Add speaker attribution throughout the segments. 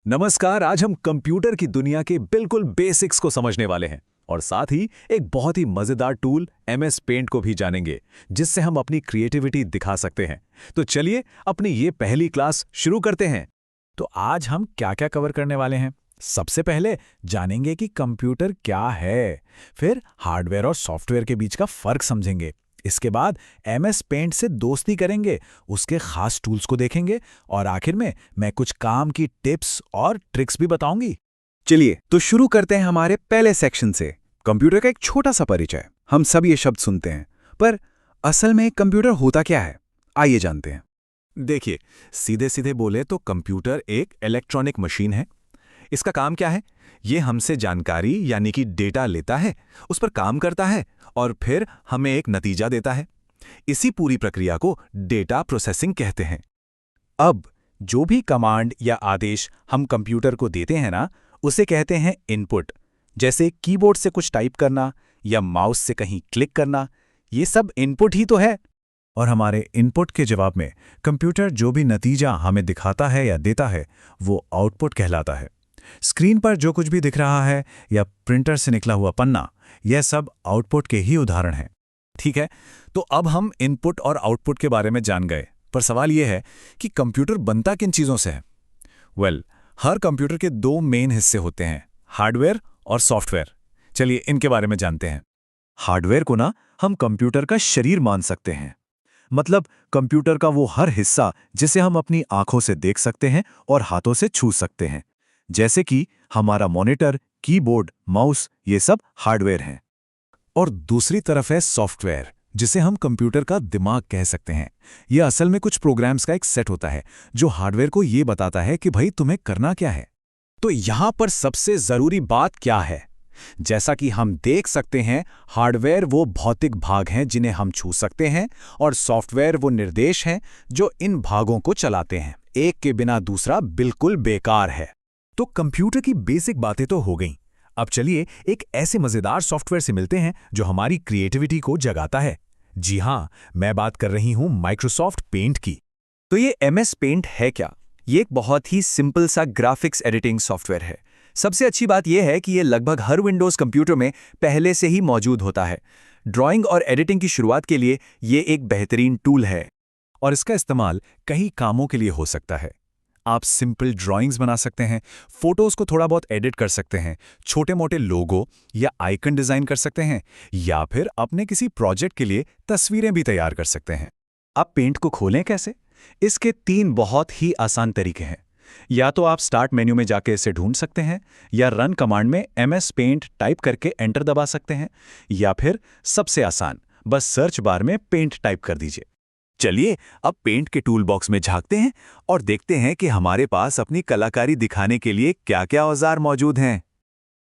Speaker 1: नमस्कार। आज हम कंप्यूटर की दुनिया के बिल्कुल बेसिक्स को समझने वाले हैं और साथ ही एक बहुत ही मजेदार टूल एमएस पेंट को भी जानेंगे, जिससे हम अपनी क्रिएटिविटी दिखा सकते हैं। तो चलिए अपनी ये पहली क्लास शुरू करते हैं।
Speaker 2: तो आज हम क्या क्या कवर करने वाले हैं। सबसे पहले जानेंगे कि कंप्यूटर क्या है, फिर हार्डवेयर और सॉफ्टवेयर के बीच का फर्क समझेंगे। इसके बाद एमएस पेंट से दोस्ती करेंगे, उसके खास टूल्स को देखेंगे और आखिर में मैं कुछ काम की टिप्स और ट्रिक्स भी बताऊंगी।
Speaker 3: चलिए तो शुरू करते हैं हमारे पहले सेक्शन से। कंप्यूटर का एक छोटा सा परिचय। हम सब ये शब्द सुनते हैं, पर असल में कंप्यूटर होता क्या है, आइए जानते हैं।
Speaker 1: देखिए, सीधे सीधे बोले तो कंप्यूटर एक इलेक्ट्रॉनिक मशीन है। इसका काम क्या है? ये हमसे जानकारी यानी कि डेटा लेता है, उस पर काम करता है और फिर हमें एक नतीजा देता है। इसी पूरी प्रक्रिया को डेटा प्रोसेसिंग कहते हैं।
Speaker 2: अब जो भी कमांड या आदेश हम कंप्यूटर को देते हैं ना, उसे कहते हैं इनपुट। जैसे कीबोर्ड से कुछ टाइप करना या माउस से कहीं क्लिक करना, ये सब इनपुट ही तो है। और हमारे इनपुट के जवाब में कंप्यूटर जो भी नतीजा हमें दिखाता है या देता है, वो आउटपुट कहलाता है। स्क्रीन पर जो कुछ भी दिख रहा है या प्रिंटर से निकला हुआ पन्ना, यह सब आउटपुट के ही उदाहरण हैं। ठीक है, तो अब हम इनपुट और आउटपुट के बारे में जान गए, पर सवाल यह है कि कंप्यूटर बनता किन चीज़ों से है। हर कंप्यूटर के दो मेन हिस्से होते हैं, हार्डवेयर और सॉफ्टवेयर। चलिए इनके बारे में जानते हैं।
Speaker 3: हार्डवेयर को ना हम कंप्यूटर का शरीर मान सकते हैं। मतलब कंप्यूटर का वो हर हिस्सा जिसे हम अपनी आंखों से देख सकते हैं और हाथों से छू सकते हैं, जैसे कि हमारा मॉनिटर, कीबोर्ड, माउस, ये सब हार्डवेयर हैं।
Speaker 2: और दूसरी तरफ है सॉफ्टवेयर, जिसे हम कंप्यूटर का दिमाग कह सकते हैं। यह असल में कुछ प्रोग्राम्स का एक सेट होता है जो हार्डवेयर को यह बताता है कि भाई तुम्हें करना क्या है। तो यहां पर सबसे जरूरी बात क्या है? जैसा कि हम देख सकते हैं, हार्डवेयर वो भौतिक भाग हैं जिन्हें हम छू सकते हैं और सॉफ्टवेयर वो निर्देश हैं जो इन भागों को चलाते हैं। एक के बिना दूसरा बिल्कुल बेकार है। तो कंप्यूटर की बेसिक बातें तो हो गईं। अब चलिए एक ऐसे मजेदार सॉफ्टवेयर से मिलते हैं जो हमारी क्रिएटिविटी को जगाता है। जी हां, मैं बात कर रही हूं माइक्रोसॉफ्ट पेंट की।
Speaker 3: तो ये एमएस पेंट है क्या? ये एक बहुत ही सिंपल सा ग्राफिक्स एडिटिंग सॉफ्टवेयर है। सबसे अच्छी बात यह है कि ये लगभग हर विंडोज़ कंप्यूटर में पहले से ही मौजूद होता है। ड्राइंग और एडिटिंग की शुरुआत के लिए ये एक बेहतरीन टूल है।
Speaker 2: और इसका इस्तेमाल कई कामों के लिए हो सकता है। आप सिंपल ड्राइंग्स बना सकते हैं, फोटोज को थोड़ा बहुत एडिट कर सकते हैं, छोटे मोटे लोगो या आइकन डिजाइन कर सकते हैं, या फिर अपने किसी प्रोजेक्ट के लिए तस्वीरें भी तैयार कर सकते हैं।
Speaker 3: आप पेंट को खोलें कैसे? इसके 3 बहुत ही आसान तरीके हैं। या तो आप स्टार्ट मेन्यू में जाके इसे ढूंढ सकते हैं, या रन कमांड में एमएस पेंट टाइप करके एंटर दबा सकते हैं, या फिर सबसे आसान, बस सर्च बार में पेंट टाइप कर दीजिए। चलिए अब पेंट के टूल बॉक्स में झांकते हैं और देखते हैं कि हमारे पास अपनी कलाकारी दिखाने के लिए क्या-क्या औजार मौजूद हैं।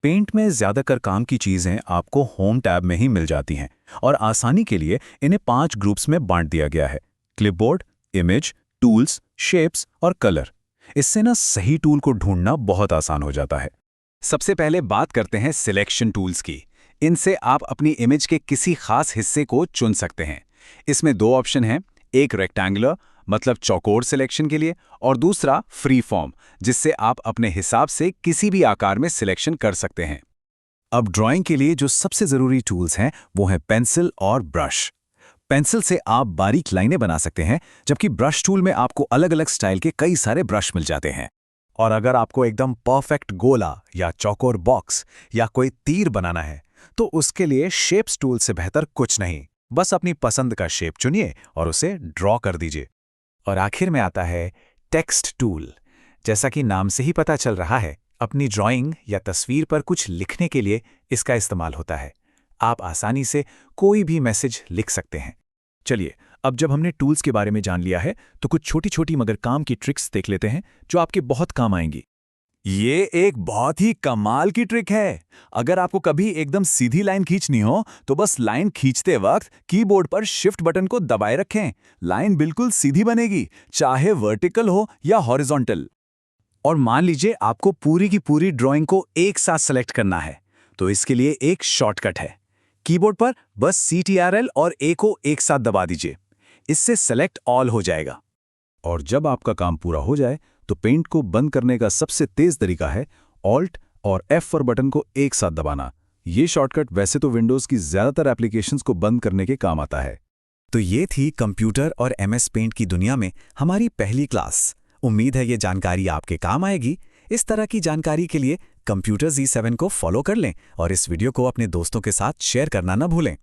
Speaker 2: पेंट में ज्यादातर काम की चीजें आपको होम टैब में ही मिल जाती हैं और आसानी के लिए इन्हें 5 ग्रुप्स में बांट दिया गया है: क्लिपबोर्ड, इमेज, टूल्स, शेप्स और कलर। इससे ना सही टूल को ढूंढना बहुत आसान हो जाता है।
Speaker 3: सबसे पहले बात करते हैं सिलेक्शन टूल्स की। इनसे आप अपनी इमेज के किसी खास हिस्से को चुन सकते हैं। इसमें 2 ऑप्शन हैं, एक रेक्टेंगुलर मतलब चौकोर सिलेक्शन के लिए, और दूसरा फ्री फॉर्म, जिससे आप अपने हिसाब से किसी भी आकार में सिलेक्शन कर सकते हैं।
Speaker 2: अब ड्राइंग के लिए जो सबसे जरूरी टूल्स हैं वो हैं पेंसिल और ब्रश। पेंसिल से आप बारीक लाइनें बना सकते हैं, जबकि ब्रश टूल में आपको अलग अलग स्टाइल के कई सारे ब्रश मिल जाते हैं। और अगर आपको एकदम परफेक्ट गोला या चौकोर बॉक्स या कोई तीर बनाना है, तो उसके लिए शेप्स टूल से बेहतर कुछ नहीं। बस अपनी पसंद का शेप चुनिए और उसे ड्रॉ कर दीजिए। और आखिर में आता है टेक्स्ट टूल। जैसा कि नाम से ही पता चल रहा है, अपनी ड्राइंग या तस्वीर पर कुछ लिखने के लिए इसका इस्तेमाल होता है। आप आसानी से कोई भी मैसेज लिख सकते हैं। चलिए, अब जब हमने टूल्स के बारे में जान लिया है, तो कुछ छोटी छोटी मगर काम की ट्रिक्स देख लेते हैं जो आपके बहुत काम आएंगी।
Speaker 1: ये एक बहुत ही कमाल की ट्रिक है। अगर आपको कभी एकदम सीधी लाइन खींचनी हो, तो बस लाइन खींचते वक्त कीबोर्ड पर शिफ्ट बटन को दबाए रखें। लाइन बिल्कुल सीधी बनेगी, चाहे वर्टिकल हो या हॉरिजॉन्टल।
Speaker 3: और मान लीजिए आपको पूरी की पूरी ड्राइंग को एक साथ सेलेक्ट करना है, तो इसके लिए एक शॉर्टकट है। कीबोर्ड पर बस CTRL और A को एक साथ दबा दीजिए। इससे सेलेक्ट ऑल हो जाएगा।
Speaker 2: और जब आपका काम पूरा हो जाए, तो पेंट को बंद करने का सबसे तेज तरीका है ऑल्ट और F4 बटन को एक साथ दबाना। ये शॉर्टकट वैसे तो विंडोज़ की ज़्यादातर एप्लीकेशंस को बंद करने के काम आता है।
Speaker 1: तो ये थी कंप्यूटर और MS पेंट की दुनिया में हमारी पहली क्लास। उम्मीद है ये जानकारी आपके काम आएगी। इस तरह की जानकारी के लिए कंप्यूटर Z7 को फॉलो कर लें और इस वीडियो को अपने दोस्तों के साथ शेयर करना न भूलें।